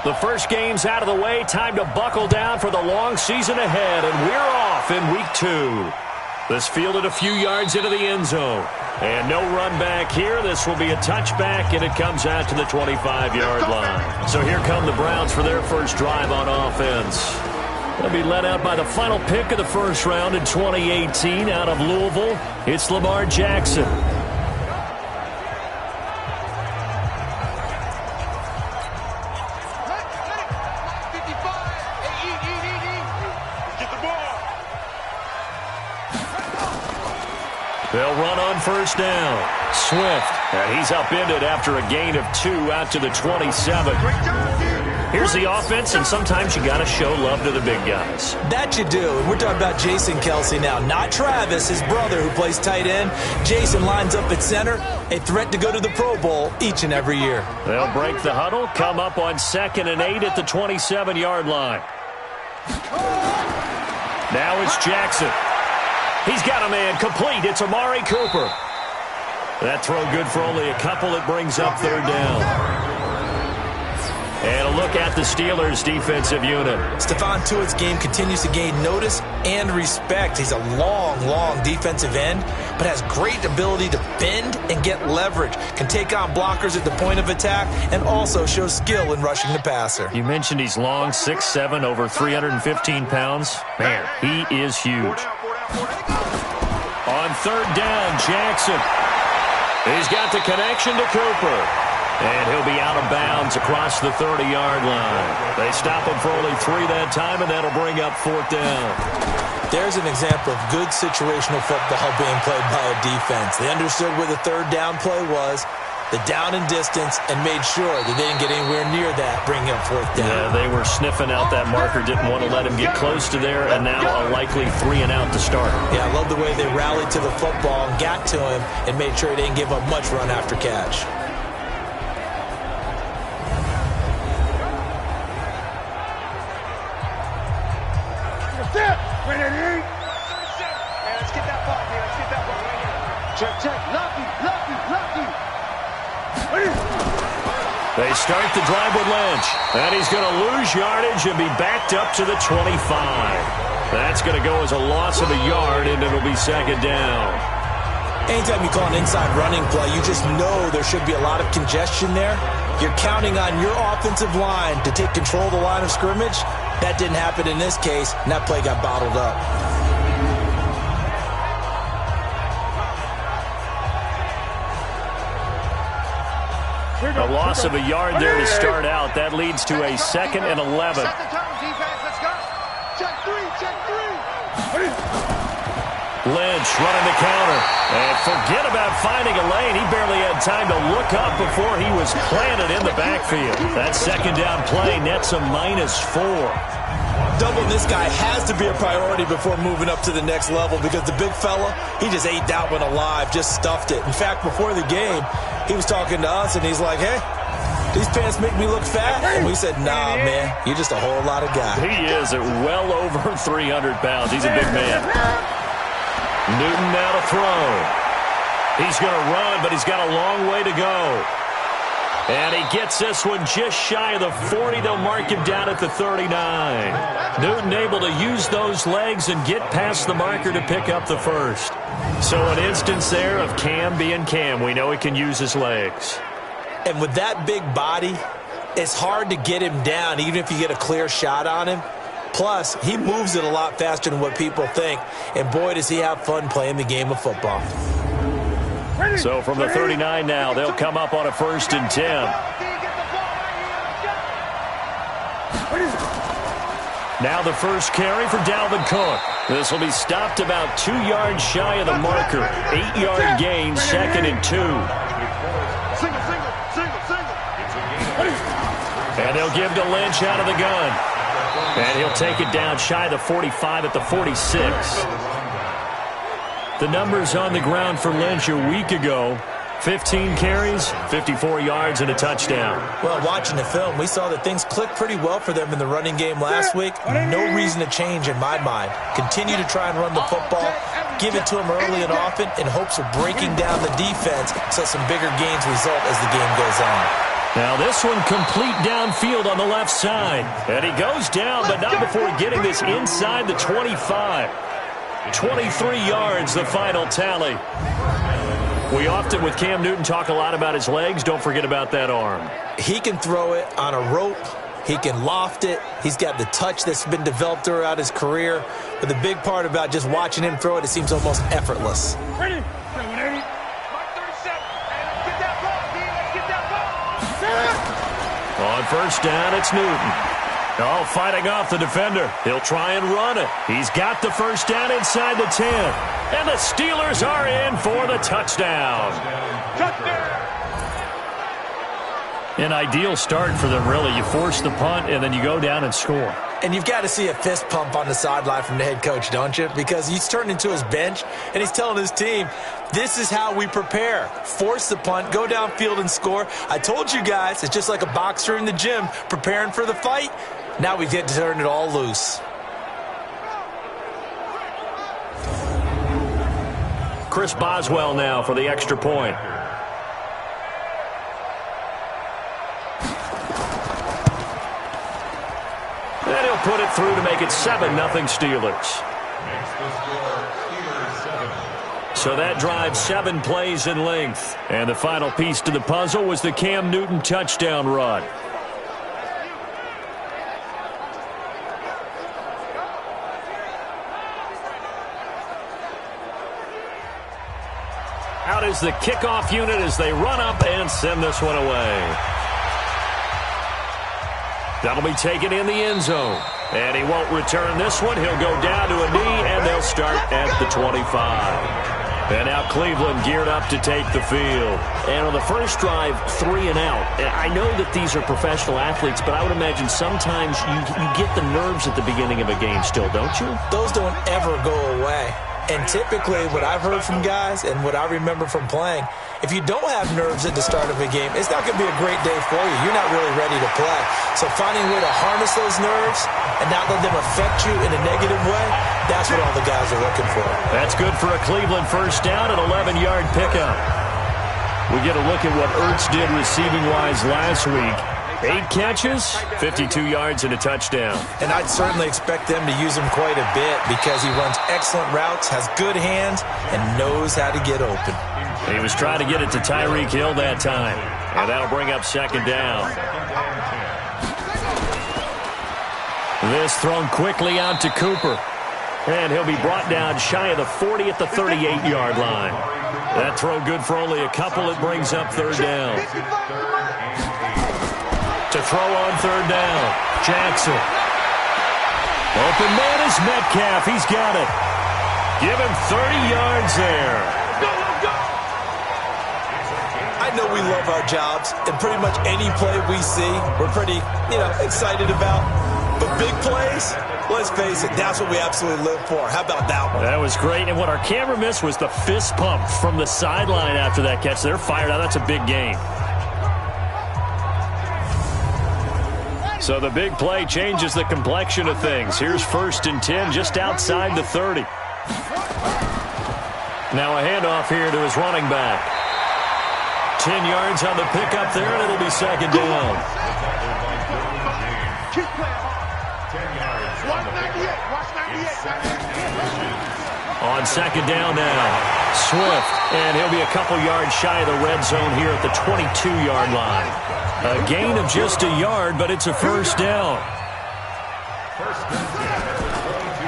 The first game's out of the way. Time to buckle down for the long season ahead, and we're off in week 2. This fielded a few yards into the end zone. And no run back here. This will be a touchback, and it comes out to the 25-yard line. So here come the Browns for their first drive on offense. They'll be led out by the final pick of the first round in 2018 out of Louisville. It's Lamar Jackson. They'll run on first down. Swift, and he's upended after a gain of 2 out to the 27. Here's the offense, and sometimes you got to show love to the big guys. That you do. And we're talking about Jason Kelce now, not Travis, his brother, who plays tight end. Jason lines up at center, a threat to go to the Pro Bowl each and every year. They'll break the huddle, come up on 2nd and 8 at the 27-yard line. Now it's Jackson. He's got a man complete. It's Amari Cooper. That throw good for only a couple. It brings up 3rd down. And a look at the Steelers' defensive unit. Stephon Tuitt's game continues to gain notice and respect. He's a long defensive end, but has great ability to bend and get leverage. Can take on blockers at the point of attack and also shows skill in rushing the passer. You mentioned he's long, 6'7", over 315 pounds. Man, he is huge. On 3rd down, Jackson. He's got the connection to Cooper. And he'll be out of bounds across the 30-yard line. They stop him for only 3 that time, and that'll bring up 4th down. There's an example of good situational football being played by a defense. They understood where the 3rd down play was, the down and distance, and made sure that they didn't get anywhere near that, bringing up 4th down. Yeah, they were sniffing out that marker, didn't want to let him get close to there, and now a likely 3 and out to start. Yeah, I love the way they rallied to the football and got to him and made sure he didn't give up much run after catch. Let's get that ball here. Let's get that ball right here. Check. Lucky. They start the drive with Lynch. And he's going to lose yardage and be backed up to the 25. That's going to go as a loss of a yard, and it'll be 2nd down. Anytime you call an inside running play, you just know there should be a lot of congestion there. You're counting on your offensive line to take control of the line of scrimmage. That didn't happen in this case, and that play got bottled up. A loss of a yard there to start out. That leads to a 2nd and 11. Set the tone, defense. Let's go. Check 3. Lynch running the counter. And forget about finding a lane. He barely had time to look up before he was planted in the backfield. That 2nd down play nets a -4. Doubling this guy has to be a priority before moving up to the next level because the big fella, he just ate that one alive, just stuffed it. In fact, before the game, he was talking to us, and he's like, hey, these pants make me look fat? And we said, nah, man, you're just a whole lot of guy. He is at well over 300 pounds. He's a big man. Newton now to throw. He's going to run, but he's got a long way to go. And he gets this one just shy of the 40. They'll mark him down at the 39. Newton able to use those legs and get past the marker to pick up the first. So an instance there of Cam being Cam. We know he can use his legs. And with that big body, it's hard to get him down, even if you get a clear shot on him. Plus, he moves it a lot faster than what people think. And boy, does he have fun playing the game of football. So from the 39 now, they'll come up on a 1st and 10. Now the first carry for Dalvin Cook. This will be stopped about 2 yards shy of the marker. 8-yard gain, 2nd and 2. And they'll give to Lynch out of the gun. And he'll take it down shy of the 45 at the 46. The numbers on the ground for Lynch a week ago. 15 carries, 54 yards, and a touchdown. Well, watching the film, we saw that things clicked pretty well for them in the running game last week. No reason to change in my mind. Continue to try and run the football, give it to them early and often in hopes of breaking down the defense so some bigger gains result as the game goes on. Now this one complete downfield on the left side. And he goes down, but not before getting this inside the 25. 23 yards, the final tally. We often, with Cam Newton, talk a lot about his legs. Don't forget about that arm. He can throw it on a rope. He can loft it. He's got the touch that's been developed throughout his career. But the big part about just watching him throw it, it seems almost effortless. Ready? On first down, it's Newton. Oh, fighting off the defender. He'll try and run it. He's got the first down inside the 10. And the Steelers are in for the touchdown. An ideal start for them, really. You force the punt, and then you go down and score. And you've got to see a fist pump on the sideline from the head coach, don't you? Because he's turned into his bench, and he's telling his team, this is how we prepare. Force the punt, go downfield and score. I told you guys, it's just like a boxer in the gym preparing for the fight. Now we get to turn it all loose. Chris Boswell now for the extra point. And he'll put it through to make it 7-0 Steelers. So that drive 7 plays in length. And the final piece to the puzzle was the Cam Newton touchdown run. Out is the kickoff unit as they run up and send this one away. That'll be taken in the end zone. And he won't return this one. He'll go down to a knee, and they'll start at the 25. And now Cleveland geared up to take the field. And on the first drive, 3 and out. I know that these are professional athletes, but I would imagine sometimes you get the nerves at the beginning of a game still, don't you? Those don't ever go away. And typically what I've heard from guys and what I remember from playing, if you don't have nerves at the start of a game, it's not going to be a great day for you. You're not really ready to play. So finding a way to harness those nerves and not let them affect you in a negative way, that's what all the guys are looking for. That's good for a Cleveland first down, an 11-yard pickup. We get a look at what Ertz did receiving-wise last week. 8 catches, 52 yards, and a touchdown. And I'd certainly expect them to use him quite a bit because he runs excellent routes, has good hands, and knows how to get open. He was trying to get it to Tyreek Hill that time. And that'll bring up second down. This thrown quickly out to Cooper. And he'll be brought down shy of the 40 at the 38-yard line. That throw good for only a couple. It brings up third down. To throw on third down, Jackson. Open man is Metcalf. He's got it. Give him 30 yards there. I know we love our jobs, and pretty much any play we see, we're pretty, excited about. But big plays, let's face it, that's what we absolutely live for. How about that one? That was great, and what our camera missed was the fist pump from the sideline after that catch. They're fired out. That's a big gain. So the big play changes the complexion of things. Here's 1st and 10 just outside the 30. Now a handoff here to his running back. 10 yards on the pickup there, and it'll be second down. Keep playing. Watch 98. Watch 98. On second down now, Swift, and he'll be a couple yards shy of the red zone here at the 22-yard line. A gain of just a yard, but it's a first down.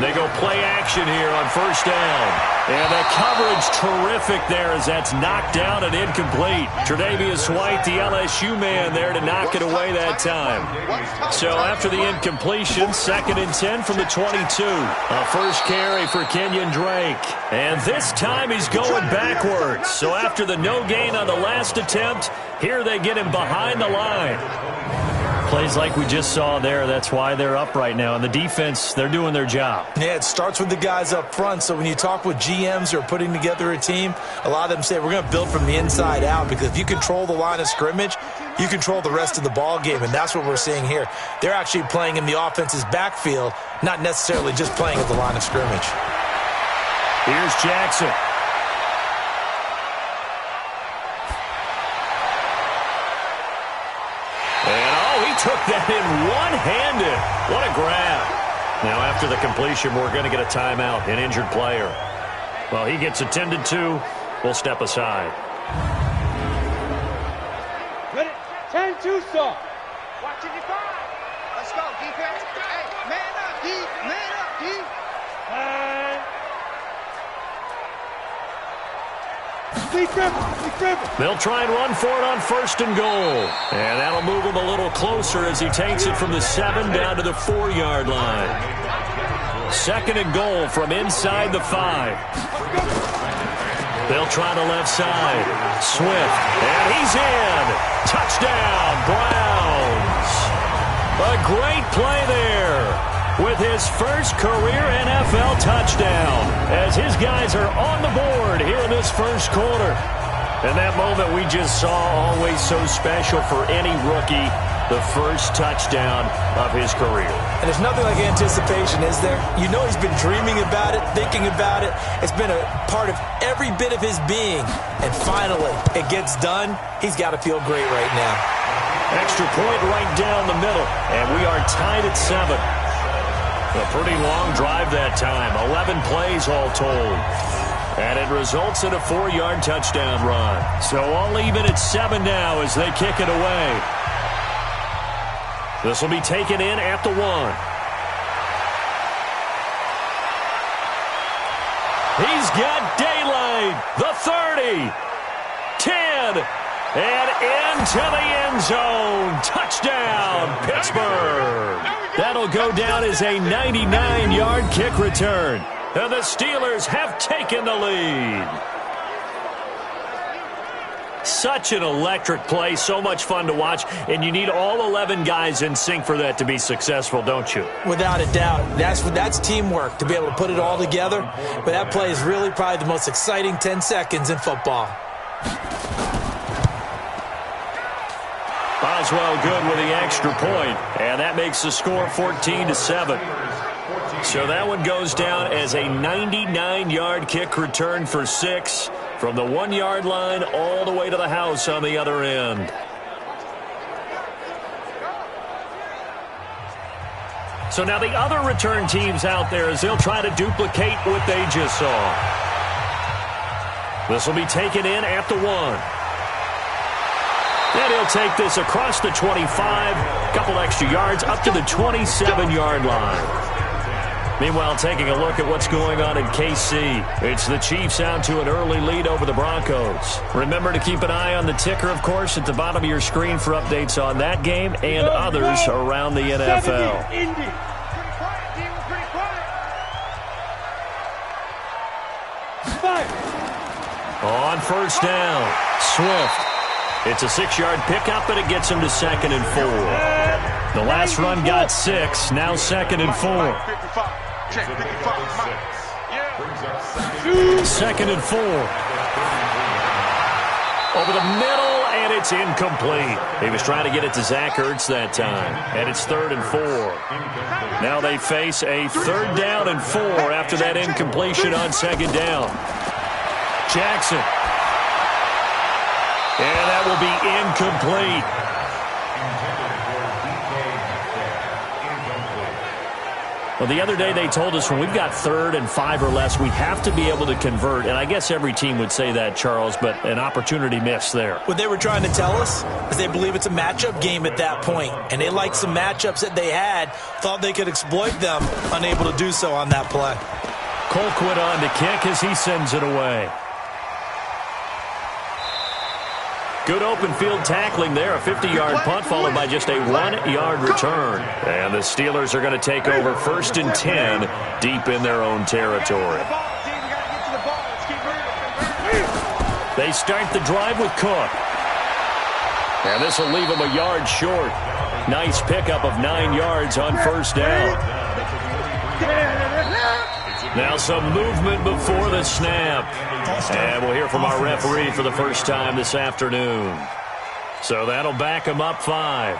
They go play action here on first down. And the coverage terrific there as that's knocked down and incomplete. Tre'Davious White, the LSU man there to knock it away that time. So after the incompletion, 2nd and 10 from the 22. A first carry for Kenyon Drake. And this time he's going backwards. So after the no gain on the last attempt, here they get him behind the line. Plays like we just saw there, that's why they're up right now. And the defense, they're doing their job. Yeah, it starts with the guys up front. So when you talk with GMs who are putting together a team, a lot of them say we're going to build from the inside out, because if you control the line of scrimmage, you control the rest of the ball game, and that's what we're seeing here. They're actually playing in the offense's backfield, not necessarily just playing at the line of scrimmage. Here's Jackson. took that in one-handed. What a grab. Now, after the completion, we're going to get a timeout, an injured player. Well, he gets attended to. We'll step aside. Ready? 10-2 start. Watching your five. Let's go, defense. Hey, man up, D. Man up, D. They'll try and run for it on 1st and goal. And that'll move him a little closer as he takes it from the 7 down to the 4-yard line. 2nd and goal from inside the 5. They'll try the left side. Swift. And he's in. Touchdown, Browns. A great play there with his first career NFL touchdown as his guys are on the board here in this first quarter. And that moment we just saw, always so special for any rookie, the first touchdown of his career. And there's nothing like anticipation, is there? You know he's been dreaming about it, thinking about it. It's been a part of every bit of his being. And finally, it gets done. He's got to feel great right now. Extra point right down the middle, and we are tied at 7. A pretty long drive that time, 11 plays all told. And it results in a 4-yard touchdown run. So all even at 7 now as they kick it away. This will be taken in at the 1. He's got daylight. The 30. 10. And into the end zone. Touchdown, Pittsburgh. That'll go down as a 99-yard kick return. And the Steelers have taken the lead. Such an electric play, so much fun to watch, and you need all 11 guys in sync for that to be successful, don't you? Without a doubt. That's teamwork, to be able to put it all together. But that play is really probably the most exciting 10 seconds in football. Boswell good with the extra point, and that makes the score 14-7. So that one goes down as a 99-yard kick return for 6 from the 1-yard line all the way to the house on the other end. So now the other return teams out there as they'll try to duplicate what they just saw. This will be taken in at the 1. And he'll take this across the 25, a couple extra yards, up to the 27-yard line. Meanwhile, taking a look at what's going on in KC. It's the Chiefs out to an early lead over the Broncos. Remember to keep an eye on the ticker, of course, at the bottom of your screen for updates on that game and others around the NFL. On 1st down, Swift. It's a 6-yard pickup, and it gets him to 2nd and 4. The last run got 6, now 2nd and 4. 2nd and 4. Over the middle, and it's incomplete. He was trying to get it to Zach Ertz that time, and it's 3rd and 4. Now they face a 3rd down and 4 after that incompletion on 2nd down. Jackson. And that will be incomplete. Well, the other day they told us when we've got 3rd and 5 or less, we have to be able to convert. And I guess every team would say that, Charles, but an opportunity missed there. What they were trying to tell us is they believe it's a matchup game at that point. And they liked some matchups that they had, thought they could exploit them, unable to do so on that play. Colquitt on to kick as he sends it away. Good open field tackling there. A 50-yard punt followed by just a 1-yard return. And the Steelers are going to take over 1st and 10 deep in their own territory. They start the drive with Cook. And this will leave them a yard short. Nice pickup of 9 yards on 1st down. Now some movement before the snap. And we'll hear from our referee for the first time this afternoon. So that'll back him up 5.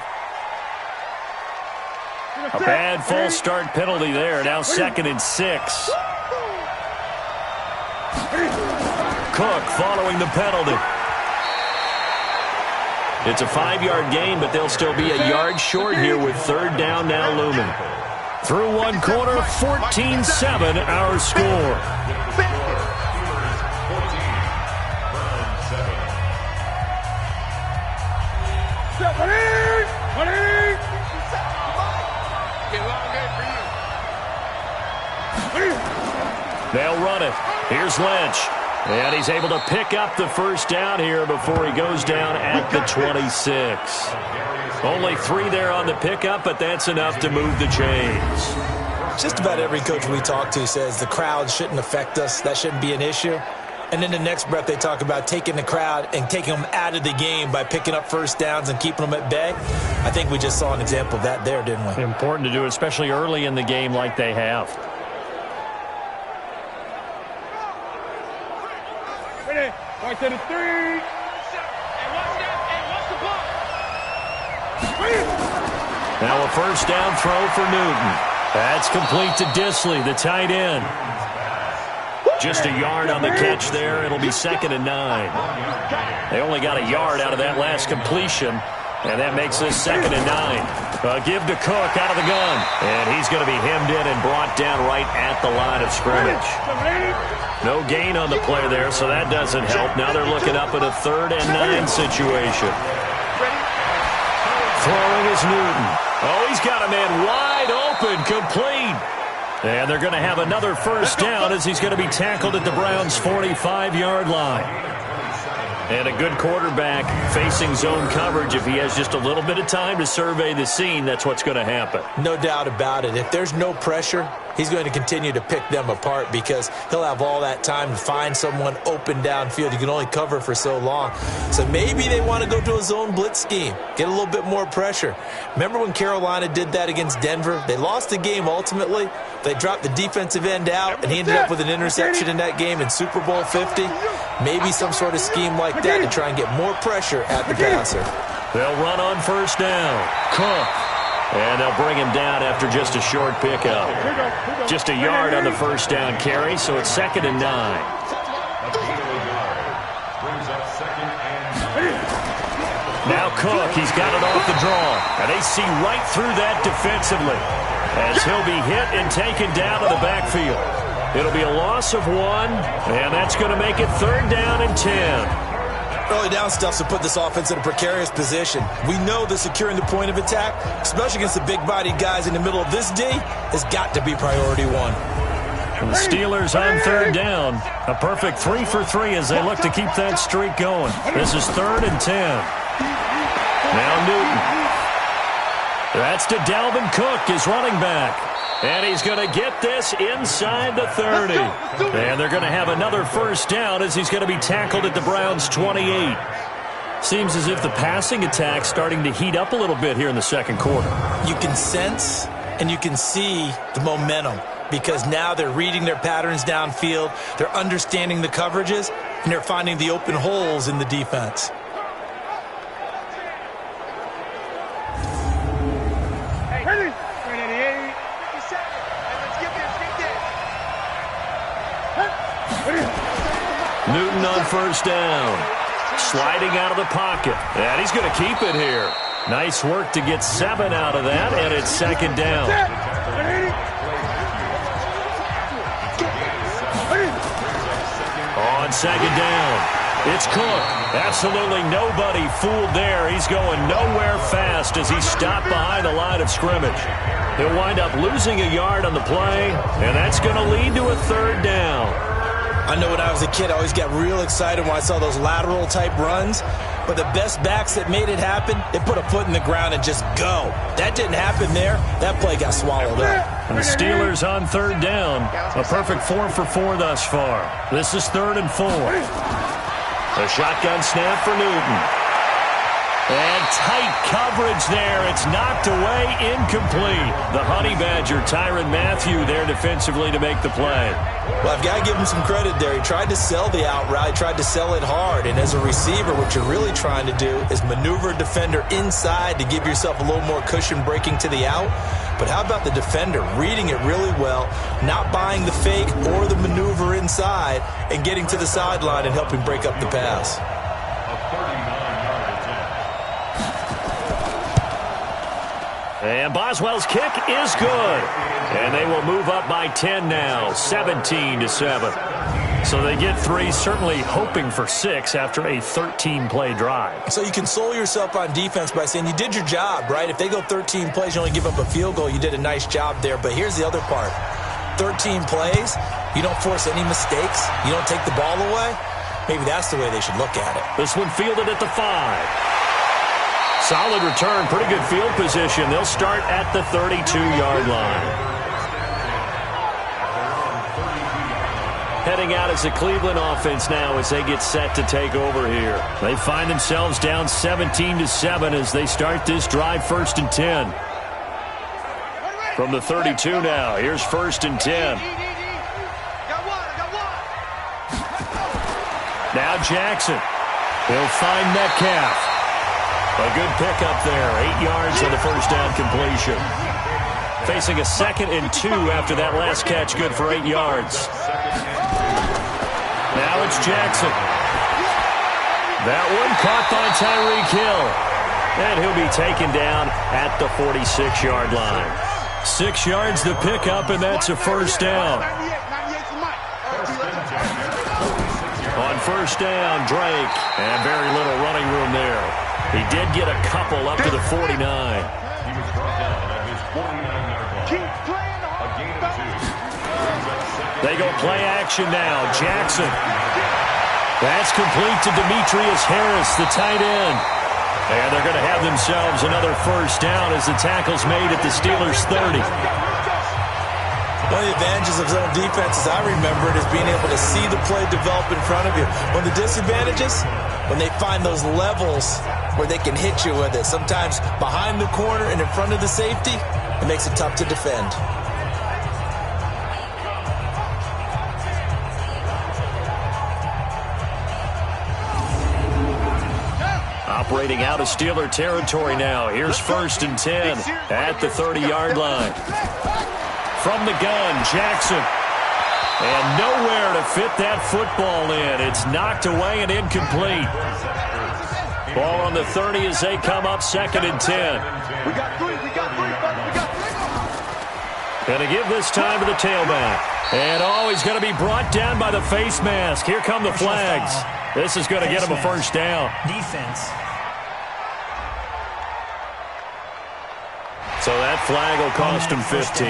A bad false start penalty there. Now 2nd and 6. Cook following the penalty. It's a 5-yard gain, but they'll still be a yard short here with third down now looming. Through one quarter, 14-7 our score. They'll run it. Here's Lynch. And he's able to pick up the first down here before he goes down at the 26. Only 3 there on the pickup, but that's enough to move the chains. Just about every coach we talk to says the crowd shouldn't affect us. That shouldn't be an issue. And in the next breath, they talk about taking the crowd and taking them out of the game by picking up first downs and keeping them at bay. I think we just saw an example of that there, didn't we? Important to do, especially early in the game like they have. Ready? Right to the 3. And watch that. And watch the ball. Now a first down throw for Newton. That's complete to Disley, the tight end. Just a yard on the catch there. It'll be 2nd and 9. They only got a yard out of that last completion, and that makes this 2nd and 9. Give to Cook out of the gun, and he's going to be hemmed in and brought down right at the line of scrimmage. No gain on the play there, so that doesn't help. Now they're looking up at a 3rd and 9 situation. Throwing is Newton. Oh, he's got a man wide open, complete. And they're going to have another first down as he's going to be tackled at the Browns' 45-yard line. And a good quarterback facing zone coverage. If he has just a little bit of time to survey the scene, that's what's going to happen. No doubt about it. If there's no pressure, he's going to continue to pick them apart because he'll have all that time to find someone open downfield. You can only cover for so long. So maybe they want to go to a zone blitz scheme, get a little bit more pressure. Remember when Carolina did that against Denver? They lost the game ultimately. They dropped the defensive end out, and he ended up with an interception in that game in Super Bowl 50. Maybe some sort of scheme like that to try and get more pressure at the passer. They'll run on first down. Cook. And they'll bring him down after just a short pickup. Just a yard on the first down carry, so it's 2nd and 9. Now Cook, he's got it off the draw. And they see right through that defensively as he'll be hit and taken down to the backfield. It'll be a loss of 1, and that's going to make it 3rd down and 10. Early down stuff to put this offense in a precarious position. We know that securing the point of attack, especially against the big-bodied guys in the middle of this D, has got to be priority 1. And the Steelers on 3rd down. A perfect 3 for 3 as they look to keep that streak going. This is 3rd and 10. Now Newton. That's to Dalvin Cook, his running back. And he's going to get this inside the 30. And they're going to have another first down as he's going to be tackled at the Browns' 28. Seems as if the passing attack's starting to heat up a little bit here in the second quarter. You can sense and you can see the momentum because now they're reading their patterns downfield, they're understanding the coverages, and they're finding the open holes in the defense. Newton on first down. Sliding out of the pocket. And he's going to keep it here. Nice work to get 7 out of that, and it's 2nd down. On 2nd down, it's Cook. Absolutely nobody fooled there. He's going nowhere fast as he's stopped behind the line of scrimmage. He'll wind up losing a yard on the play, and that's going to lead to a 3rd down. I know when I was a kid, I always got real excited when I saw those lateral-type runs. But the best backs that made it happen, they put a foot in the ground and just go. That didn't happen there. That play got swallowed up. And the Steelers on 3rd down. A perfect 4 for 4 thus far. This is 3rd and 4. A shotgun snap for Newton. And tight coverage there. It's knocked away, incomplete. The Honey Badger, Tyrann Mathieu, there defensively to make the play. Well, I've got to give him some credit there. He tried to sell the out route, tried to sell it hard. And as a receiver, what you're really trying to do is maneuver a defender inside to give yourself a little more cushion breaking to the out. But how about the defender reading it really well, not buying the fake or the maneuver inside, and getting to the sideline and helping break up the pass? And Boswell's kick is good. And they will move up by 10 now, 17-7. So they get 3, certainly hoping for 6 after a 13-play drive. So you console yourself on defense by saying you did your job, right? If they go 13 plays, you only give up a field goal, you did a nice job there. But here's the other part. 13 plays, you don't force any mistakes, you don't take the ball away. Maybe that's the way they should look at it. This one fielded at the 5. Solid return, pretty good field position. They'll start at the 32-yard line. Heading out as the Cleveland offense now as they get set to take over here. They find themselves down 17-7 as they start this drive, 1st and 10. From the 32 now, here's 1st and 10. Now Jackson. He'll find Metcalf. A good pickup there. 8 yards on the first down completion. Facing a 2nd and 2 after that last catch, good for 8 yards. Now it's Jackson. That one caught by Tyreek Hill. And he'll be taken down at the 46-yard line. 6 yards the pickup, and that's a first down. On first down, Drake. And very little running room there. He did get a couple up to the 49. They go play action now. Jackson. That's complete to Demetrius Harris, the tight end. And they're going to have themselves another first down as the tackle's made at the Steelers' 30. One of the advantages of zone defense, as I remember it, is being able to see the play develop in front of you. One of the disadvantages, when they find those levels where they can hit you with it, sometimes behind the corner and in front of the safety, it makes it tough to defend. Operating out of Steeler territory now. Here's 1st and 10 at the 30-yard line. From the gun, Jackson. And nowhere to fit that football in. It's knocked away and incomplete. Ball on the 30 as they come up, 2nd and 10. We got 3, we got 3, buddy, we got 3. Going to give this time to the tailback. And he's going to be brought down by the face mask. Here come the flags. This is going to get him a first down. Defense. So that flag will cost him 15.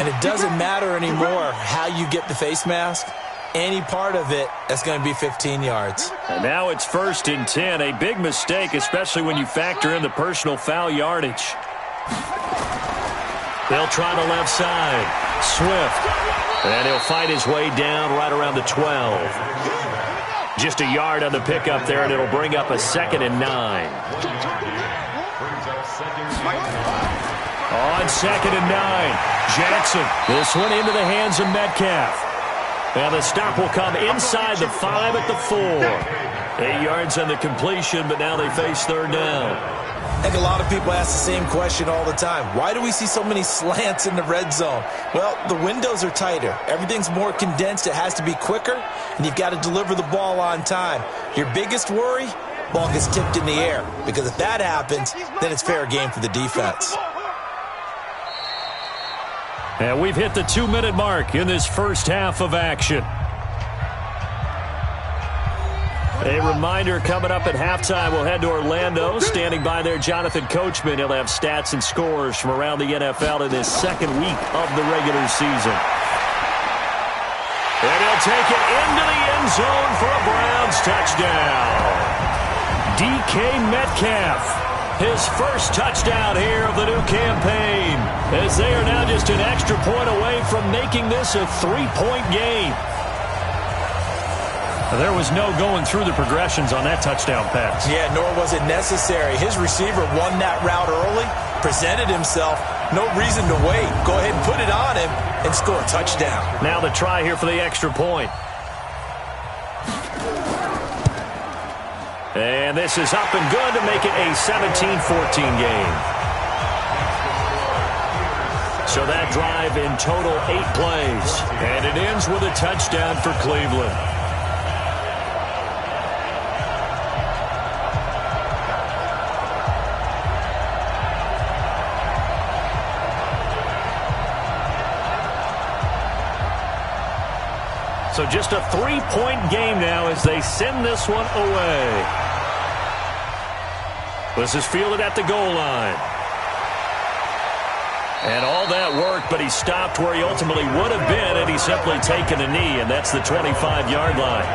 And it doesn't matter anymore how you get the face mask. Any part of it, that's going to be 15 yards. And now it's 1st and 10. A big mistake, especially when you factor in the personal foul yardage. They'll try the left side. Swift. And he'll fight his way down right around the 12. Just a yard on the pickup there, and it'll bring up a 2nd and 9. On 2nd and 9, Jackson. This one into the hands of Metcalf. And the stop will come inside the 5 at the 4. 8 yards on the completion, but now they face 3rd down. I think a lot of people ask the same question all the time. Why do we see so many slants in the red zone? Well, the windows are tighter. Everything's more condensed. It has to be quicker, and you've got to deliver the ball on time. Your biggest worry, ball gets tipped in the air, because if that happens, then it's fair game for the defense. And we've hit the 2-minute mark in this first half of action. A reminder coming up at halftime, we'll head to Orlando. Standing by there, Jonathan Coachman. He'll have stats and scores from around the NFL in this 2nd week of the regular season. And he'll take it into the end zone for a Browns touchdown. DK Metcalf. His first touchdown here of the new campaign, as they are now just an extra point away from making this a 3-point game. There was no going through the progressions on that touchdown pass. Yeah, nor was it necessary. His receiver won that route early, presented himself, no reason to wait. Go ahead and put it on him and score a touchdown. Now the try here for the extra point. And this is up and good to make it a 17-14 game. So that drive in total 8 plays. And it ends with a touchdown for Cleveland. So just a 3-point game now as they send this one away. This is fielded at the goal line. And all that work, but he stopped where he ultimately would have been had he simply taken a knee, and that's the 25-yard line.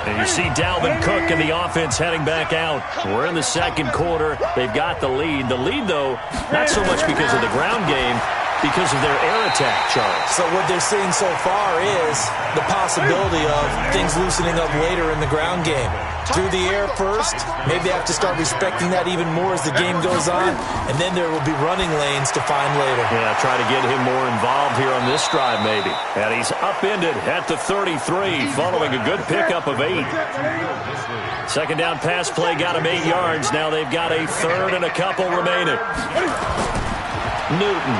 And you see Dalvin Cook and the offense heading back out. We're in the second quarter. They've got the lead. The lead, though, not so much because of the ground game, because of their air attack, Charles. So what they're seeing so far is the possibility of things loosening up later in the ground game. Through the air first, maybe they have to start respecting that even more as the game goes on, and then there will be running lanes to find later. Yeah, try to get him more involved here on this drive maybe. And he's upended at the 33 following a good pickup of 8. Second down pass play got him 8 yards. Now they've got a third and a couple remaining. Newton.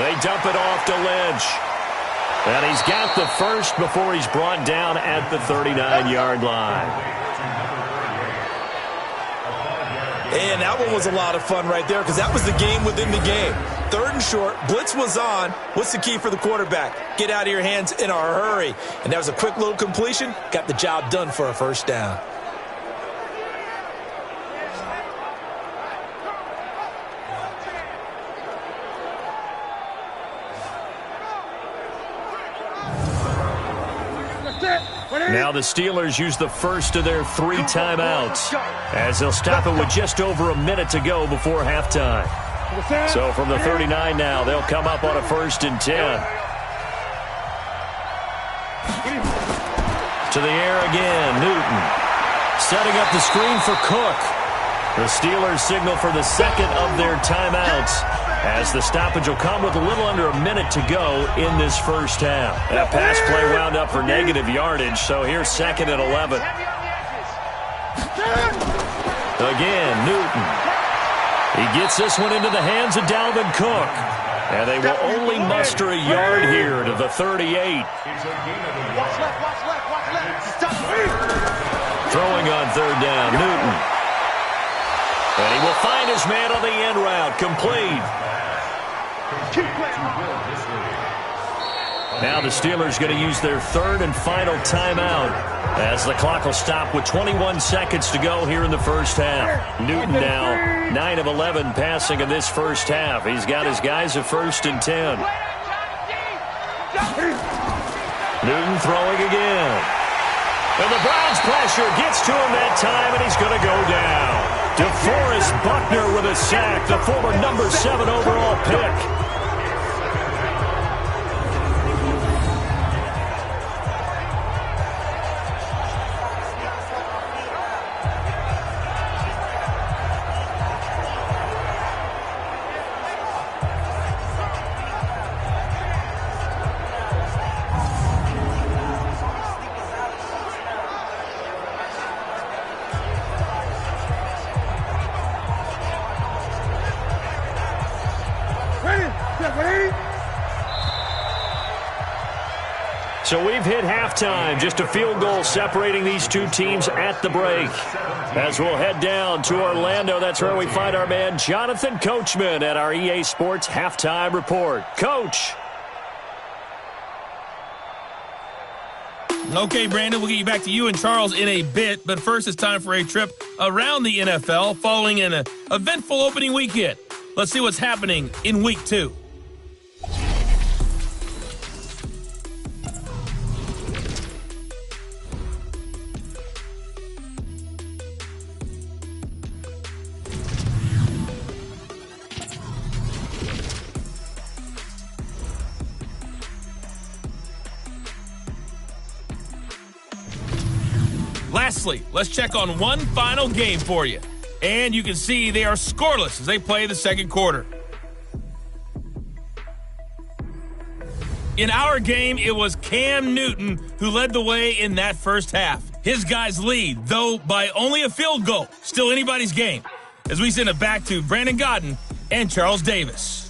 They dump it off to Lynch. And he's got the first before he's brought down at the 39-yard line. And that one was a lot of fun right there because that was the game within the game. Third and short, blitz was on. What's the key for the quarterback? Get out of your hands in a hurry. And that was a quick little completion. Got the job done for a first down. Now the Steelers use the first of their 3 timeouts as they'll stop it with just over a minute to go before halftime. So from the 39 now, they'll come up on a 1st and 10. To the air again, Newton. Setting up the screen for Cook. The Steelers signal for the second of their timeouts as the stoppage will come with a little under a minute to go in this first half. That pass play wound up for negative yardage, so here's 2nd and 11. Again, Newton. He gets this one into the hands of Dalvin Cook. And they will only muster a yard here to the 38. Throwing on 3rd down, Newton. And he will find his man on the end route, complete. Now the Steelers going to use their 3rd and final timeout as the clock will stop with 21 seconds to go here in the first half. Newton now 9 of 11 passing in this first half. He's got his guys at 1st and 10. Newton throwing again. And the Browns pressure gets to him that time, and he's going to go down. DeForest Buckner with a sack, the former number 7 overall pick. So we've hit halftime, just a field goal separating these two teams at the break. As we'll head down to Orlando, that's where we find our man Jonathan Coachman at our EA Sports Halftime Report. Coach. Okay, Brandon, we'll get you back to you and Charles in a bit, but first it's time for a trip around the NFL following an eventful opening weekend. Let's see what's happening in Week 2. Lastly, let's check on one final game for you. And you can see they are scoreless as they play the second quarter. In our game, it was Cam Newton who led the way in that first half. His guys lead, though by only a field goal. Still anybody's game. As we send it back to Brandon Godden and Charles Davis.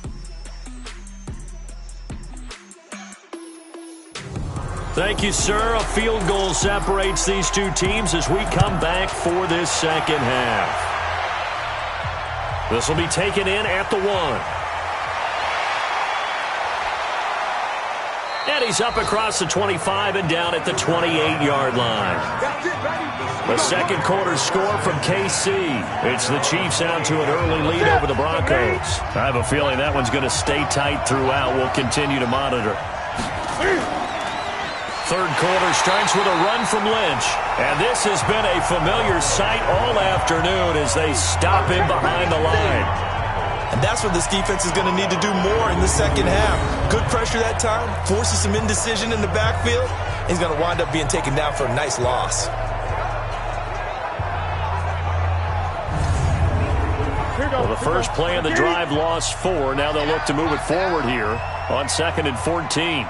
Thank you, sir. A field goal separates these two teams as we come back for this second half. This will be taken in at the 1. And he's up across the 25 and down at the 28-yard line. The second quarter score from KC. It's the Chiefs out to an early lead over the Broncos. I have a feeling that one's going to stay tight throughout. We'll continue to monitor. Third quarter starts with a run from Lynch. And this has been a familiar sight all afternoon as they stop him behind the line. And that's what this defense is going to need to do more in the second half. Good pressure that time, forces some indecision in the backfield. He's going to wind up being taken down for a nice loss. Well, the first play of the drive lost 4. Now they'll look to move it forward here on 2nd and 14.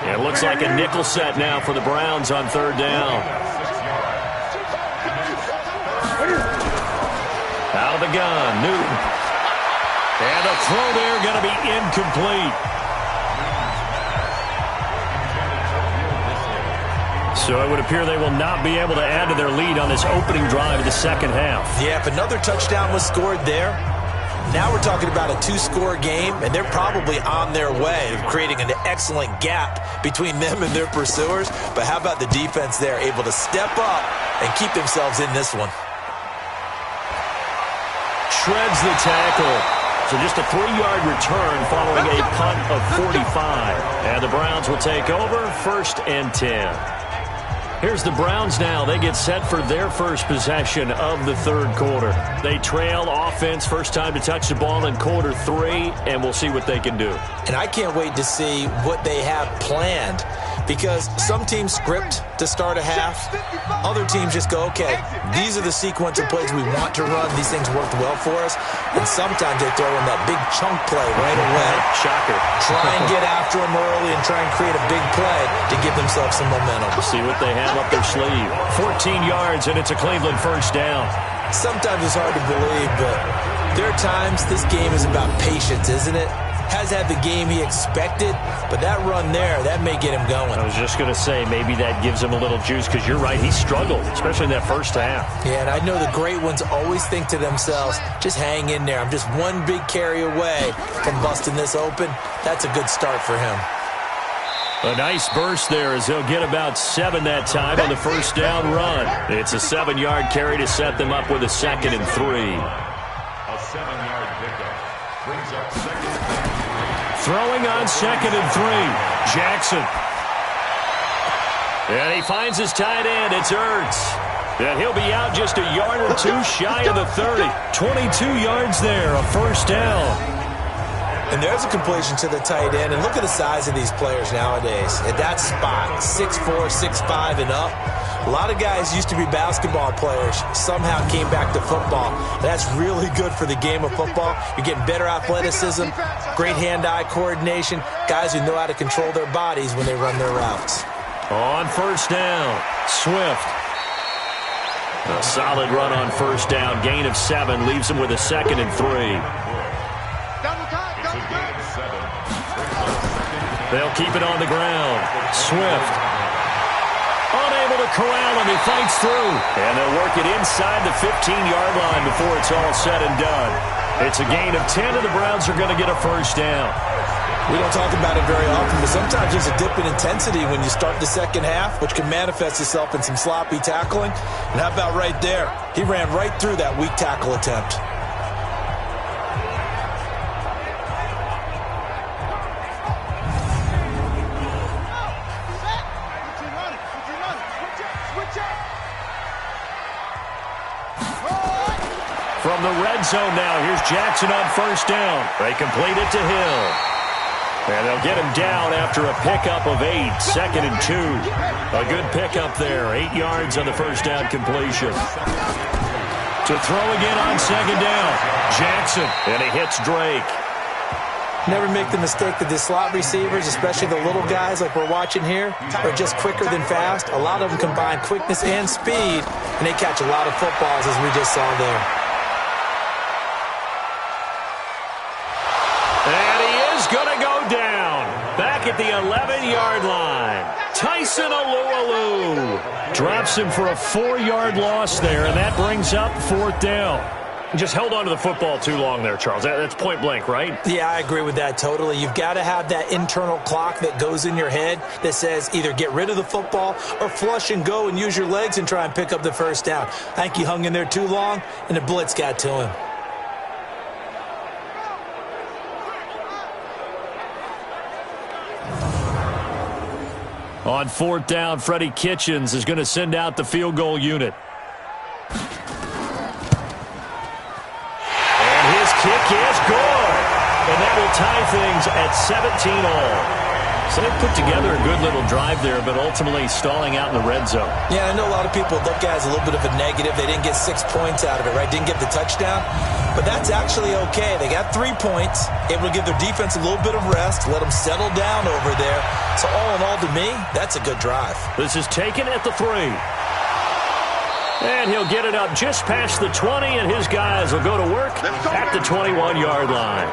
It looks like a nickel set now for the Browns on 3rd down. Out of the gun, Newton. And the throw there going to be incomplete. So it would appear they will not be able to add to their lead on this opening drive of the second half. Yeah, if another touchdown was scored there, now we're talking about a 2-score game, and they're probably on their way of creating an excellent gap between them and their pursuers. But how about the defense there, able to step up and keep themselves in this one? Shreds the tackle. So just a 3-yard return following a punt of 45. And the Browns will take over 1st and 10. Here's the Browns now. They get set for their first possession of the third quarter. They trail offense, first time to touch the ball in quarter 3, and we'll see what they can do. And I can't wait to see what they have planned, because some teams script to start a half. Other teams just go, okay, these are the sequence of plays we want to run. These things worked well for us. And sometimes they throw in that big chunk play right away. Shocker. Try and get after them early and try and create a big play to give themselves some momentum. See what they have up their sleeve. 14 yards, and it's a Cleveland first down. Sometimes it's hard to believe, but there are times this game is about patience, isn't it? Has had the game he expected, but that run there, that may get him going. I was just going to say, maybe that gives him a little juice, because you're right, he struggled, especially in that first half. Yeah, and I know the great ones always think to themselves, just hang in there. I'm just one big carry away from busting this open. That's a good start for him. A nice burst there as they'll get about 7 that time on the first down run. It's a 7-yard carry to set them up with a 2nd and 3. A 7-yard pickup brings up 2nd and 3. Throwing on 2nd and 3. Jackson. And he finds his tight end. It's Ertz. And he'll be out just a yard or 2 shy of the 30. 22 yards there, a first down. And there's a completion to the tight end. And look at the size of these players nowadays. At that spot, 6'4", 6'5", and up. A lot of guys used to be basketball players, somehow came back to football. That's really good for the game of football. You're getting better athleticism, great hand-eye coordination, guys who know how to control their bodies when they run their routes. On first down, Swift. A solid run on first down, gain of 7, leaves him with a 2nd and 3. They'll keep it on the ground. Swift. Unable to corral him. He fights through. And they'll work it inside the 15-yard line before it's all said and done. It's a gain of 10, and the Browns are going to get a first down. We don't talk about it very often, but sometimes there's a dip in intensity when you start the second half, which can manifest itself in some sloppy tackling. And how about right there? He ran right through that weak tackle attempt. From the red zone now, here's Jackson on first down. They complete it to Hill. And they'll get him down after a pickup of 8, 2nd and 2. A good pickup there, 8 yards on the first down completion. To throw again on 2nd down, Jackson, and he hits Drake. Never make the mistake that the slot receivers, especially the little guys like we're watching here, are just quicker than fast. A lot of them combine quickness and speed, and they catch a lot of footballs, as we just saw there. And he is going to go down. Back at the 11-yard line. Tyson Alualu drops him for a 4-yard loss there, and that brings up 4th down. Just held on to the football too long there, Charles. That's point blank, right? Yeah, I agree with that totally. You've got to have that internal clock that goes in your head that says either get rid of the football or flush and go and use your legs and try and pick up the first down. I think he hung in there too long, and the blitz got to him. On 4th down, Freddie Kitchens is going to send out the field goal unit. Kick is good, and that will tie things at 17-all. So they put together a good little drive there, but ultimately stalling out in the red zone. Yeah, I know a lot of people look at it as a little bit of a negative. They didn't get 6 points out of it, right? Didn't get the touchdown. But that's actually okay. They got 3 points. Able to give their defense a little bit of rest, let them settle down over there. So all in all, to me, that's a good drive. This is taken at the 3. And he'll get it up just past the 20, and his guys will go to work at the 21-yard line.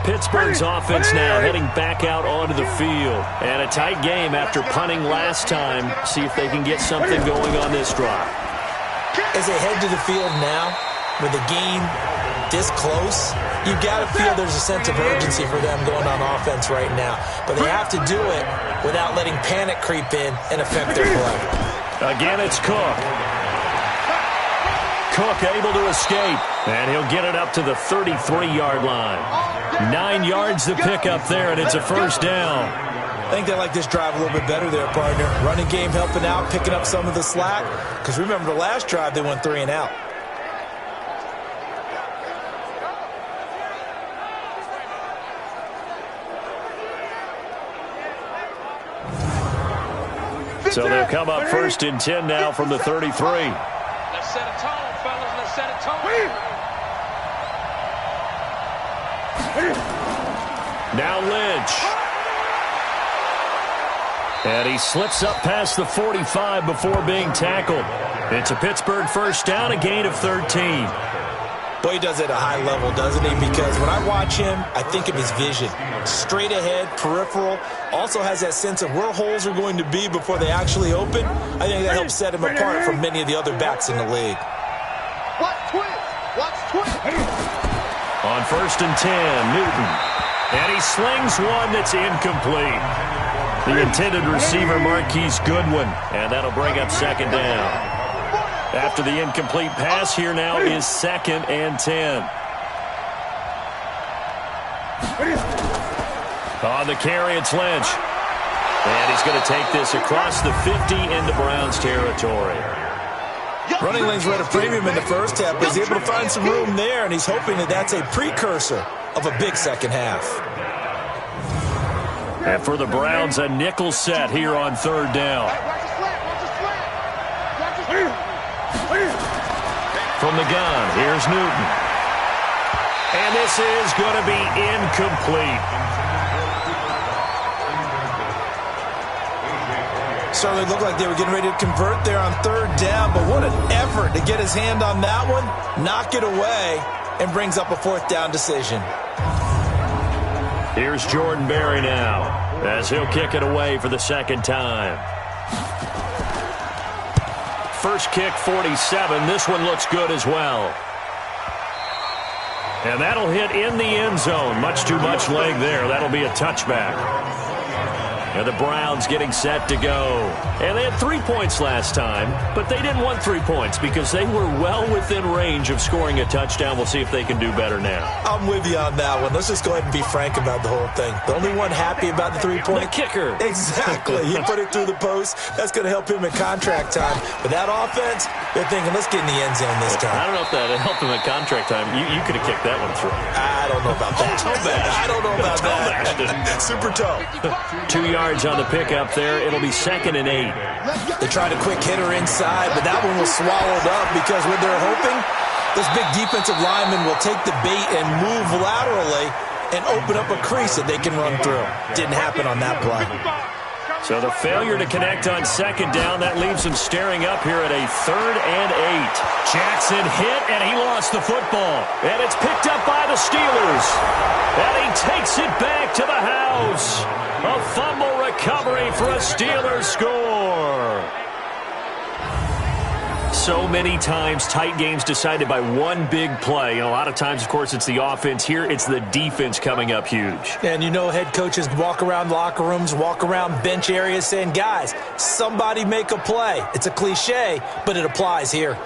Pittsburgh's offense now heading back out onto the field. And a tight game after punting last time. See if they can get something going on this drive. As they head to the field now, with the game this close, you've got to feel there's a sense of urgency for them going on offense right now. But they have to do it without letting panic creep in and affect their play. Again, it's Cook. Cook able to escape, and he'll get it up to the 33-yard line. 9 yards to pick up there, and it's a first down. I think they like this drive a little bit better there, partner. Running game helping out, picking up some of the slack. Because remember the last drive, they went 3 and out. So they'll come up 1st and 10 now from the 33. Let's set a tone, fellas. Let's set a tone. Now Lynch. And he slips up past the 45 before being tackled. It's a Pittsburgh first down, a gain of 13. Boy, he does it at a high level, doesn't he? Because when I watch him, I think of his vision. Straight ahead, peripheral. Also has that sense of where holes are going to be before they actually open. I think that helps set him apart from many of the other backs in the league. Watch twins. Watch twins. On 1st and 10, Newton. And he slings one that's incomplete. The intended receiver, Marquise Goodwin. And that'll bring up 2nd down. After the incomplete pass, here now is 2nd and 10. On the carry, it's Lynch. And he's going to take this across the 50 into Browns territory. Running lanes were at a premium in the first half, but he's able to find some room there, and he's hoping that that's a precursor of a big second half. And for the Browns, a nickel set here on 3rd down. From the gun, here's Newton. And this is going to be incomplete. Certainly looked like they were getting ready to convert there on 3rd down, but what an effort to get his hand on that one, knock it away, and brings up a 4th down decision. Here's Jordan Berry now, as he'll kick it away for the 2nd time. First kick, 47. This one looks good as well. And that'll hit in the end zone. Much too much leg there. That'll be a touchback. And the Browns getting set to go. And they had 3 points last time, but they didn't want 3 points because they were well within range of scoring a touchdown. We'll see if they can do better now. I'm with you on that one. Let's just go ahead and be frank about the whole thing. The only one happy about the 3-point? The kicker. Exactly. He put it through the post. That's going to help him in contract time. But that offense, they're thinking, let's get in the end zone this time. I don't know if that helped him in contract time. You could have kicked that one through. I don't know about that. I don't know about that. Super toe. 2 yards on the pickup there. It'll be 2nd and 8. They tried a quick hitter inside, but that one was swallowed up because what they're hoping, this big defensive lineman will take the bait and move laterally and open up a crease that they can run through. Didn't happen on that play. So the failure to connect on second down, that leaves him staring up here at a 3rd and 8. Jackson hit, and he lost the football. And it's picked up by the Steelers. And he takes it back to the house. A fumble recovery for a Steelers score. So many times, tight games decided by one big play. And a lot of times, of course, it's the offense. Here, it's the defense coming up huge. And you know head coaches walk around locker rooms, walk around bench areas saying, guys, somebody make a play. It's a cliche, but it applies here.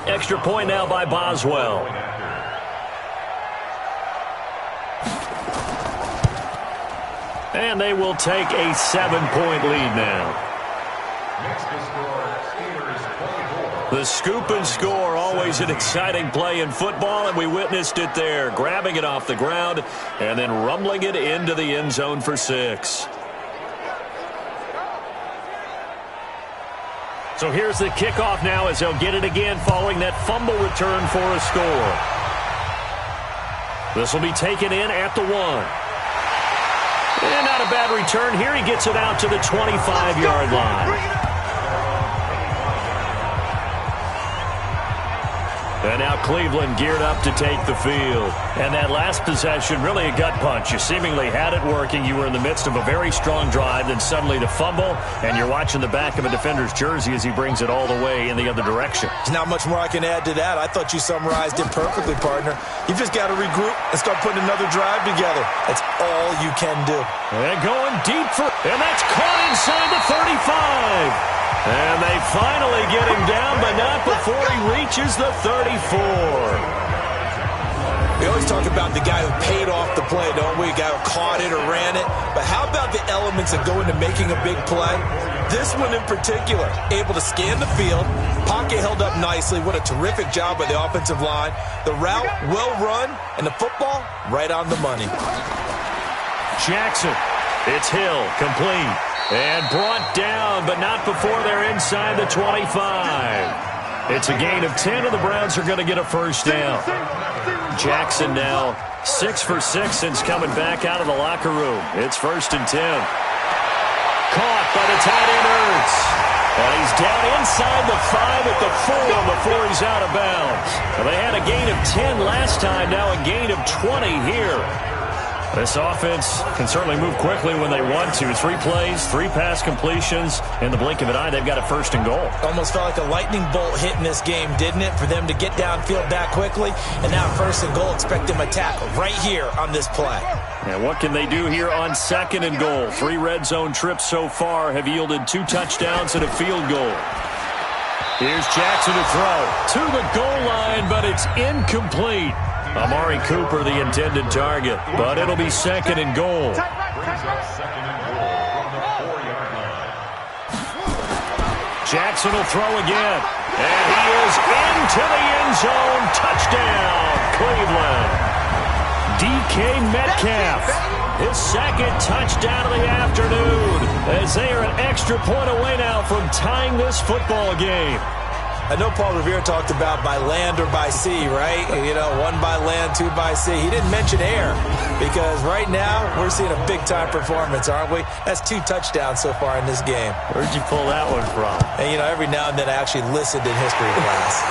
Extra point now by Boswell. And they will take a 7-point lead now. Next to score, Skeeters 24. The scoop and score, always an exciting play in football, and we witnessed it there. Grabbing it off the ground and then rumbling it into the end zone for 6. So here's the kickoff now as they'll get it again following that fumble return for a score. This will be taken in at the 1. And not a bad return here. He gets it out to the 25-yard line. And now Cleveland geared up to take the field. And that last possession, really a gut punch. You seemingly had it working. You were in the midst of a very strong drive. Then suddenly the fumble, and you're watching the back of a defender's jersey as he brings it all the way in the other direction. There's not much more I can add to that. I thought you summarized it perfectly, partner. You've just got to regroup and start putting another drive together. That's all you can do. And going deep for, and that's caught inside the 35. And they finally get him down, but not before he reaches the 34. We always talk about the guy who paid off the play, don't we? A guy who caught it or ran it. But how about the elements that go into making a big play? This one in particular, able to scan the field, pocket held up nicely. What a terrific job by the offensive line. The route, well run, and the football, right on the money. Jackson, it's Hill, complete. And brought down, but not before they're inside the 25. It's a gain of 10, and the Browns are going to get a first down. Jackson now 6 for 6 since coming back out of the locker room. It's 1st and 10. Caught by the tight end Ertz. And he's down inside the 5 at the 4 before he's out of bounds. Well, they had a gain of 10 last time, now a gain of 20 here. This offense can certainly move quickly when they want to. 3 plays, 3 pass completions. In the blink of an eye, they've got a 1st and goal. Almost felt like a lightning bolt hit in this game, didn't it? For them to get downfield that quickly. And now 1st and goal, expect them to tackle right here on this play. And what can they do here on 2nd and goal? 3 red zone trips so far have yielded 2 touchdowns and a field goal. Here's Jackson to throw to the goal line, but it's incomplete. Amari Cooper, the intended target, but it'll be 2nd and goal. Brings up 2nd and goal from the 4-yard line. Jackson will throw again, and he is into the end zone. Touchdown, Cleveland. DK Metcalf, his 2nd touchdown of the afternoon, as they are an extra point away now from tying this football game. I know Paul Revere talked about by land or by sea, right? You know, 1 by land, 2 by sea. He didn't mention air because right now we're seeing a big-time performance, aren't we? That's 2 touchdowns so far in this game. Where'd you pull that one from? And, you know, every now and then I actually listened in history class.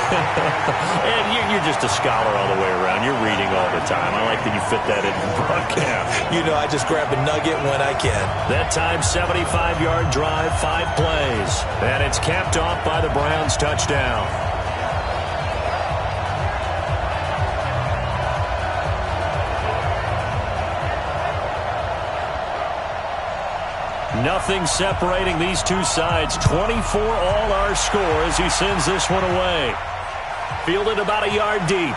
And you're just a scholar all the way around. You're reading all the time. I like that you fit that in the broadcast. You know, I just grab a nugget when I can. That time, 75-yard drive, 5 plays. And it's capped off by the Browns' touchdown. Nothing separating these two sides. 24 all our score as he sends this one away. Fielded about a yard deep.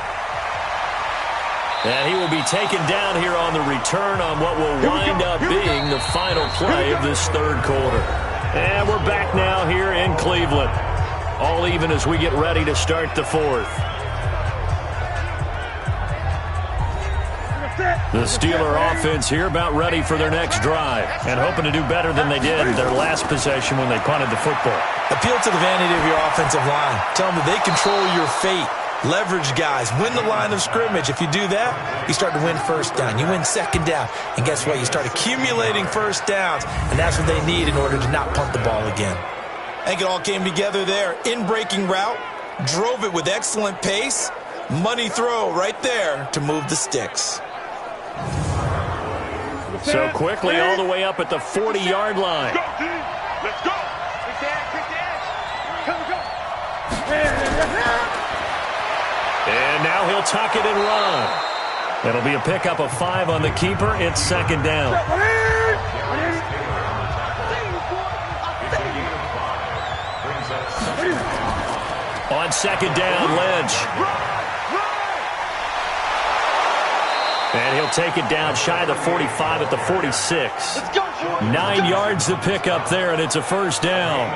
And he will be taken down here on the return on what will wind up being the final play of this 3rd quarter. And we're back now here in Cleveland. All even as we get ready to start the 4th. The Steeler offense here about ready for their next drive and hoping to do better than they did their last possession when they punted the football. Appeal to the vanity of your offensive line. Tell them that they control your fate. Leverage guys, win the line of scrimmage. If you do that, you start to win first down. You win second down. And guess what? You start accumulating first downs, and that's what they need in order to not punt the ball again. I think it all came together there. In-breaking route, drove it with excellent pace. Money throw right there to move the sticks. So quickly all the way up at the 40-yard line. Let's go. And now he'll tuck it and run. It'll be a pickup of 5 on the keeper. It's second down. On second down, Lynch. And he'll take it down shy of the 45 at the 46. 9 yards to pick up there, and it's a first down.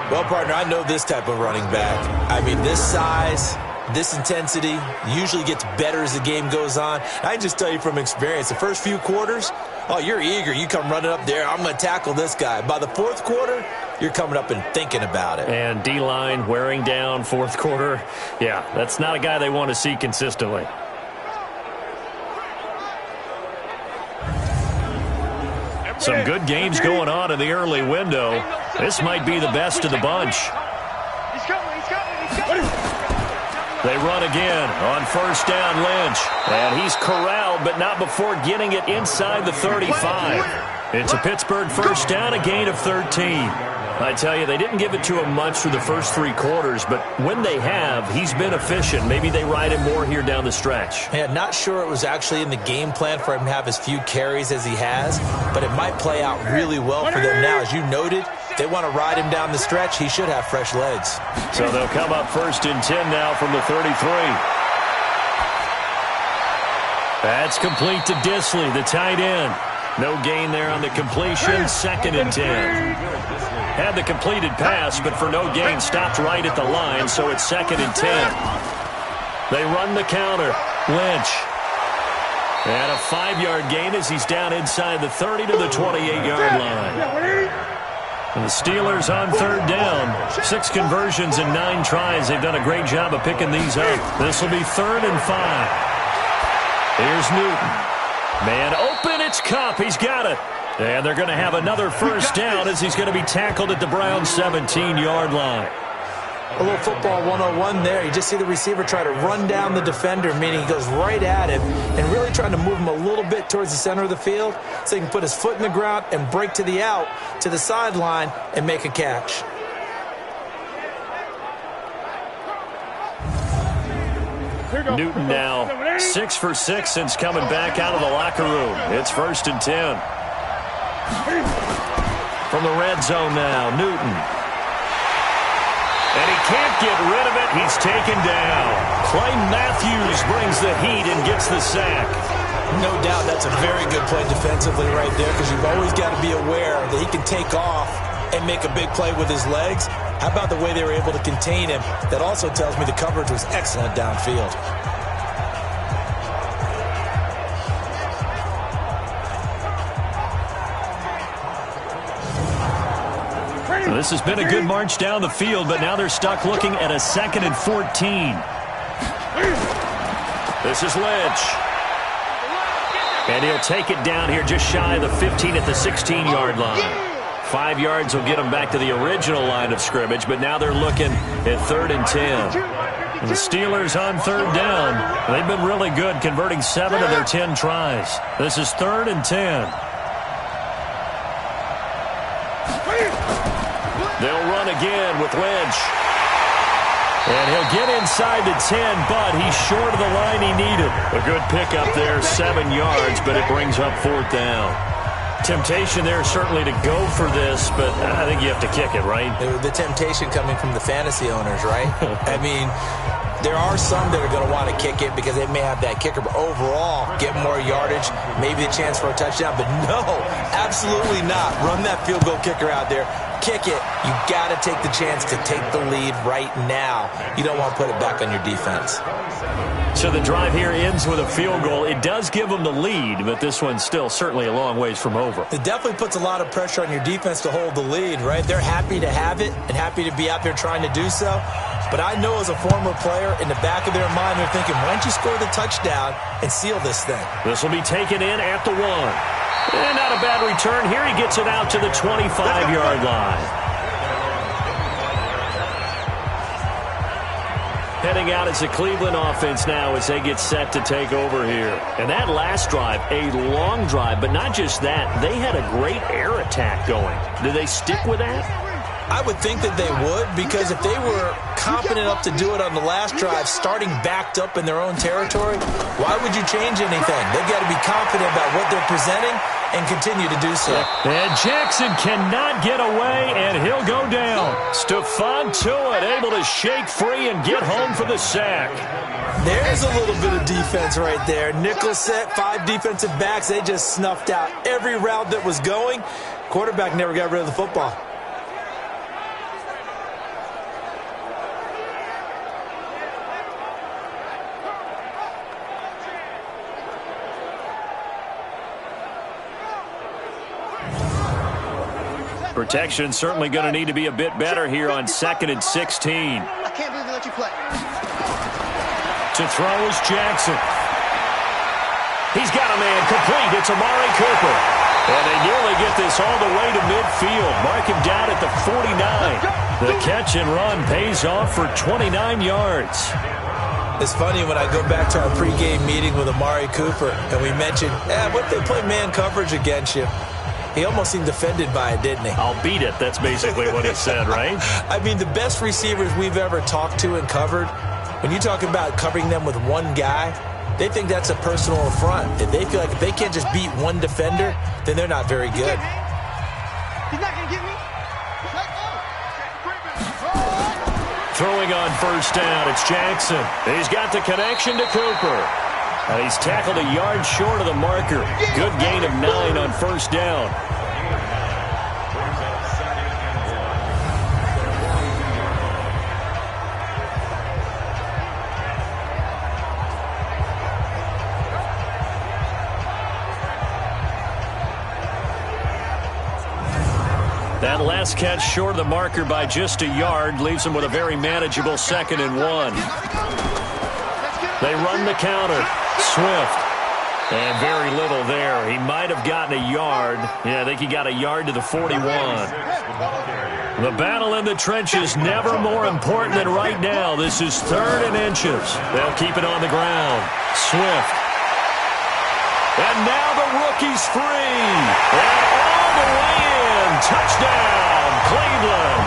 Well, partner, I know this type of running back. I mean, this size, this intensity usually gets better as the game goes on. I just tell you from experience, the first few quarters, oh, you're eager. You come running up there, I'm going to tackle this guy. By the fourth quarter, you're coming up and thinking about it. And D-line wearing down fourth quarter. Yeah, that's not a guy they want to see consistently. Some good games going on in the early window. This might be the best of the bunch. They run again on first down, Lynch. And he's corralled, but not before getting it inside the 35. It's a Pittsburgh first down, a gain of 13. I tell you, they didn't give it to him much through the first 3 quarters, but when they have, he's been efficient. Maybe they ride him more here down the stretch. Man, not sure it was actually in the game plan for him to have as few carries as he has, but it might play out really well for them now. As you noted, they want to ride him down the stretch. He should have fresh legs. So they'll come up first and 10 now from the 33. That's complete to Disley, the tight end. No gain there on the completion. Second and 10. Had the completed pass, but for no gain, stopped right at the line, so it's second and 10. They run the counter. Lynch. And a 5-yard gain as he's down inside the 30 to the 28-yard line. And the Steelers on third down. 6 conversions and 9 tries. They've done a great job of picking these up. This will be 3rd and 5. Here's Newton. Man open, it's Kupp. He's got it. And they're going to have another first down as he's going to be tackled at the Browns' 17-yard line. A little football 101 there. You just see the receiver try to run down the defender, meaning he goes right at him and really trying to move him a little bit towards the center of the field so he can put his foot in the ground and break to the out, to the sideline, and make a catch. Newton now 6 for 6 since coming back out of the locker room. It's 1st and 10. From the red zone now, Newton. And he can't get rid of it. He's taken down. Clay Matthews brings the heat and gets the sack. No doubt that's a very good play defensively right there, because you've always got to be aware that he can take off and make a big play with his legs. How about the way they were able to contain him? That also tells me the coverage was excellent downfield. So this has been a good march down the field, but now they're stuck looking at a 2nd and 14. This is Lynch. And he'll take it down here just shy of the 15 at the 16-yard line. 5 yards will get them back to the original line of scrimmage, but now they're looking at 3rd and 10. And the Steelers on third down. They've been really good, converting 7 of their 10 tries. This is 3rd and 10. They'll run again with Lynch. And he'll get inside the 10, but he's short of the line he needed. A good pickup there, 7 yards, but it brings up 4th down. Temptation there certainly to go for this, but I think you have to kick it, right? The temptation coming from the fantasy owners, right? I mean, there are some that are going to want to kick it because they may have that kicker, but overall get more yardage, maybe a chance for a touchdown. But no, absolutely not. Run that field goal kicker out there. Kick it. You got to take the chance to take the lead right now. You don't want to put it back on your defense. So the drive here ends with a field goal. It does give them the lead, but this one's still certainly a long ways from over. It definitely puts a lot of pressure on your defense to hold the lead, right? They're happy to have it and happy to be out there trying to do so. But I know as a former player, in the back of their mind, they're thinking, why don't you score the touchdown and seal this thing? This will be taken in at the 1. And not a bad return here. He gets it out to the 25-yard line. Heading out as the Cleveland offense now as they get set to take over here. And that last drive, a long drive, but not just that. They had a great air attack going. Do they stick with that? I would think that they would, because if they were confident enough to do it on the last drive, starting backed up in their own territory, why would you change anything? They've got to be confident about what they're presenting and continue to do so. And Jackson cannot get away, and he'll go down. Stephon Tuitt able to shake free and get home for the sack. There's a little bit of defense right there. Nickel set, 5 defensive backs. They just snuffed out every route that was going. Quarterback never got rid of the football. Protection certainly going to need to be a bit better here on 2nd and 16. I can't believe they let you play. To throw is Jackson. He's got a man complete. It's Amari Cooper. And they nearly get this all the way to midfield. Mark him down at the 49. The catch and run pays off for 29 yards. It's funny when I go back to our pregame meeting with Amari Cooper, and we mentioned, what if they play man coverage against you? He almost seemed offended by it, didn't he? I'll beat it. That's basically what he said, right? I mean, the best receivers we've ever talked to and covered, when you talk about covering them with one guy, they think that's a personal affront. If they feel like if they can't just beat one defender, then they're not very good. He's not going to get me. Throwing on first down, it's Jackson. He's got the connection to Cooper. And he's tackled a yard short of the marker. Good gain of 9 on first down. That last catch short of the marker by just a yard leaves him with a very manageable 2nd and 1. They run the counter. Swift. And very little there. He might have gotten a yard. Yeah, I think he got a yard to the 41. The battle in the trenches never more important than right now. This is 3rd and inches. They'll keep it on the ground. Swift. And now the rookie's free. And all the way in. Touchdown, Cleveland.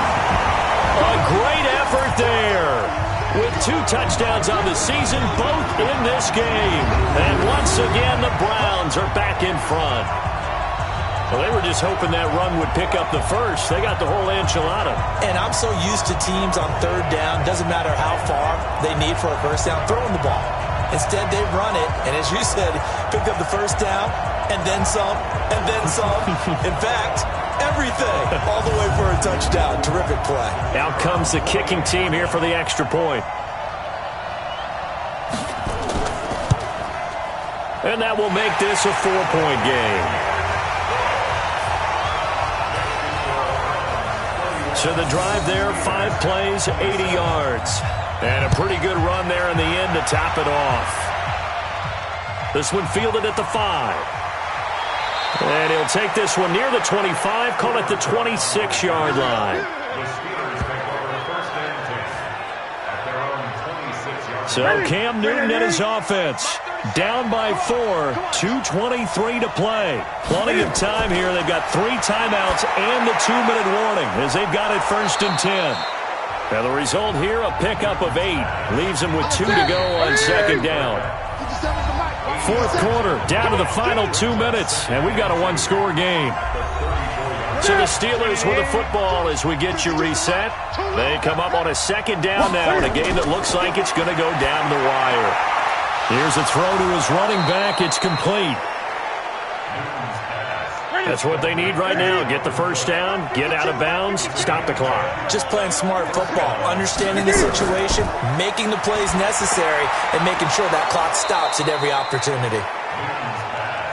A great effort there. With 2 touchdowns on the season, both in this game. And once again, the Browns are back in front. Well, they were just hoping that run would pick up the first. They got the whole enchilada. And I'm so used to teams on 3rd down, doesn't matter how far they need for a first down, throwing the ball. Instead, they run it, and as you said, picked up the first down, and then some, and then some. In fact, everything, all the way for a touchdown. Terrific play. Out comes the kicking team here for the extra point. And that will make this a 4-point game. So the drive there, 5 plays, 80 yards. And a pretty good run there in the end to top it off. This one fielded at the 5. And he'll take this one near the 25, call it the 26-yard line. So Cam Newton and his offense down by 4, 2:23 to play. Plenty of time here. They've got 3 timeouts and the 2-minute warning as they've got it 1st and 10. Now the result here, a pickup of 8. Leaves them with 2 to go on 2nd down. 4th quarter, down to the final 2 minutes, and we've got a 1-score game. So the Steelers with the football as we get you reset. They come up on a 2nd down now in a game that looks like it's going to go down the wire. Here's a throw to his running back. It's complete. That's what they need right now. Get the first down, get out of bounds, stop the clock. Just playing smart football, understanding the situation, making the plays necessary, and making sure that clock stops at every opportunity.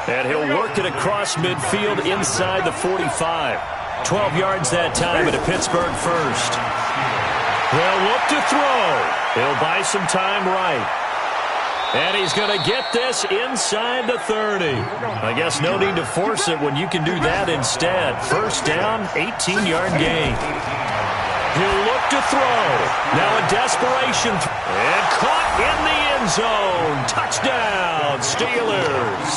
And he'll work it across midfield inside the 45. 12 yards that time at a Pittsburgh first. They'll look to throw. He'll buy some time right. And he's going to get this inside the 30. I guess no need to force it when you can do that instead. First down, 18-yard gain. He'll look to throw. Now a desperation. And caught in the end zone. Touchdown, Steelers.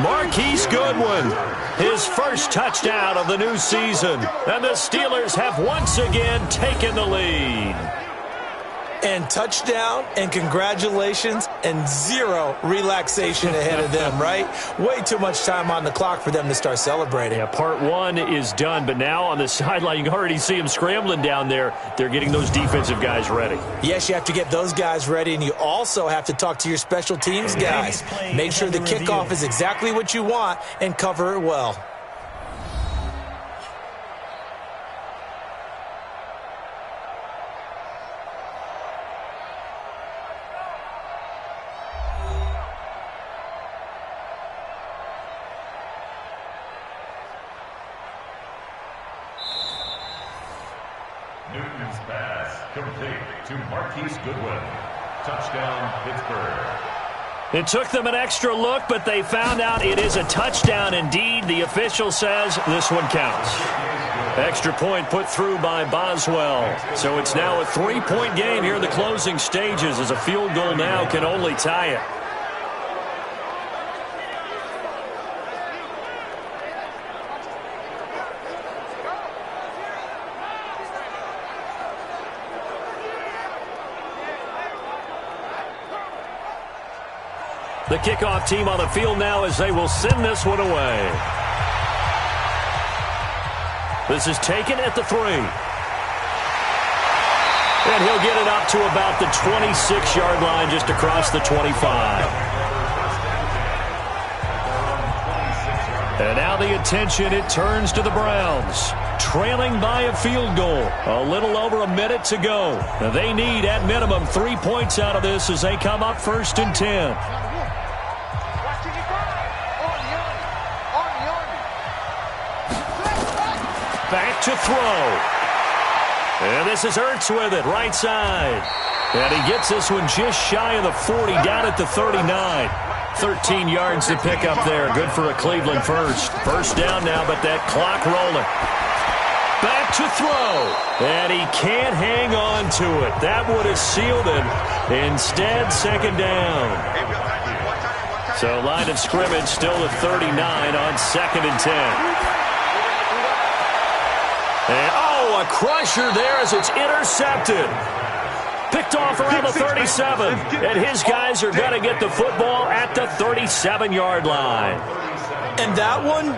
Marquise Goodwin, his first touchdown of the new season. And the Steelers have once again taken the lead. And touchdown, and congratulations, and zero relaxation ahead of them, right? Way too much time on the clock for them to start celebrating. Yeah, part one is done, but now on the sideline, you can already see them scrambling down there. They're getting those defensive guys ready. Yes, you have to get those guys ready, and you also have to talk to your special teams guys. Make sure the kickoff is exactly what you want and cover it well. Newton's pass complete to Marquise Goodwin. Touchdown, Pittsburgh. It took them an extra look, but they found out it is a touchdown indeed. The official says this one counts. Extra point put through by Boswell. So it's now a 3-point game here in the closing stages, as a field goal now can only tie it. The kickoff team on the field now as they will send this one away. This is taken at the 3. And he'll get it up to about the 26-yard line, just across the 25. And now the attention, it turns to the Browns. Trailing by a field goal. A little over a minute to go. They need, at minimum, 3 points out of this as they come up 1st and 10. Back to throw. And this is Ertz with it, right side. And he gets this one just shy of the 40, down at the 39. 13 yards to pick up there. Good for a Cleveland first. First down now, but that clock rolling. Back to throw. And he can't hang on to it. That would have sealed him. Instead, second down. So line of scrimmage still at 39 on 2nd and 10. And, a crusher there as it's intercepted. Picked off around the 37. And his guys are going to get the football at the 37-yard line. And that one,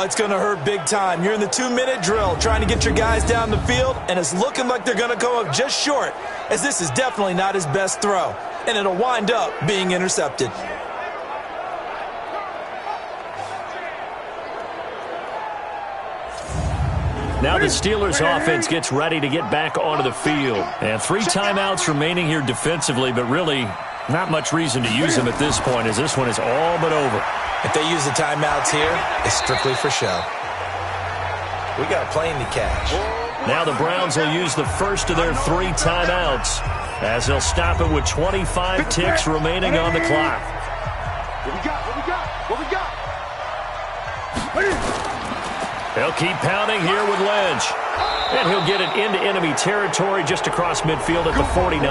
it's going to hurt big time. You're in the 2-minute drill trying to get your guys down the field, and it's looking like they're going to come up just short, as this is definitely not his best throw. And it'll wind up being intercepted. Now the Steelers offense gets ready to get back onto the field. And 3 timeouts remaining here defensively, but really not much reason to use them at this point, as this one is all but over. If they use the timeouts here, it's strictly for show. We got a plane to catch. Now the Browns will use the first of their 3 timeouts, as they'll stop it with 25 ticks remaining on the clock. What we got? What we got? They'll keep pounding here with Lynch. And he'll get it into enemy territory just across midfield at the 49.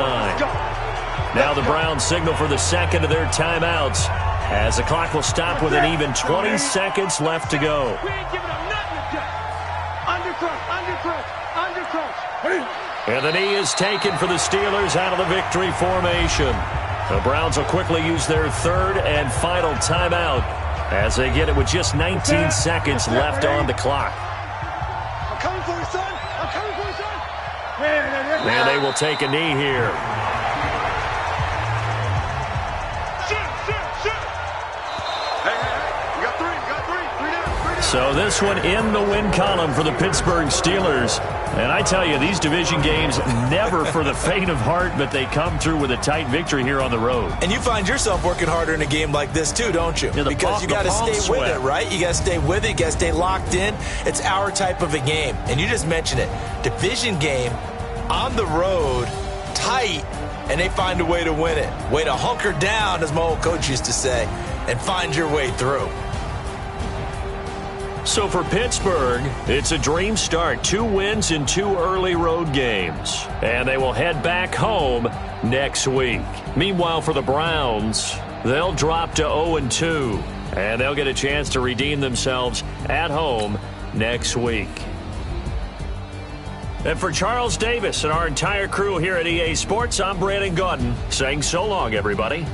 Now the Browns signal for the second of their timeouts, as the clock will stop with an even 20 seconds left to go. We ain't giving them nothing to do. Undercrunch. And the knee is taken for the Steelers out of the victory formation. The Browns will quickly use their 3rd and final timeout, as they get it with just 19 seconds left on the clock. I'm coming for you, son. I'm coming for you, son. And they will take a knee here. Shoot. Hey. We got 3. Three down. So this one in the win column for the Pittsburgh Steelers. And I tell you, these division games, never for the faint of heart, but they come through with a tight victory here on the road. And you find yourself working harder in a game like this too, don't you? Yeah, because you got to stay with it, right? You got to stay with it. You got to stay locked in. It's our type of a game. And you just mentioned it. Division game, on the road, tight, and they find a way to win it. Way to hunker down, as my old coach used to say, and find your way through. So for Pittsburgh, it's a dream start. 2 wins in 2 early road games. And they will head back home next week. Meanwhile, for the Browns, they'll drop to 0-2. And they'll get a chance to redeem themselves at home next week. And for Charles Davis and our entire crew here at EA Sports, I'm Brandon Gaudin saying so long, everybody.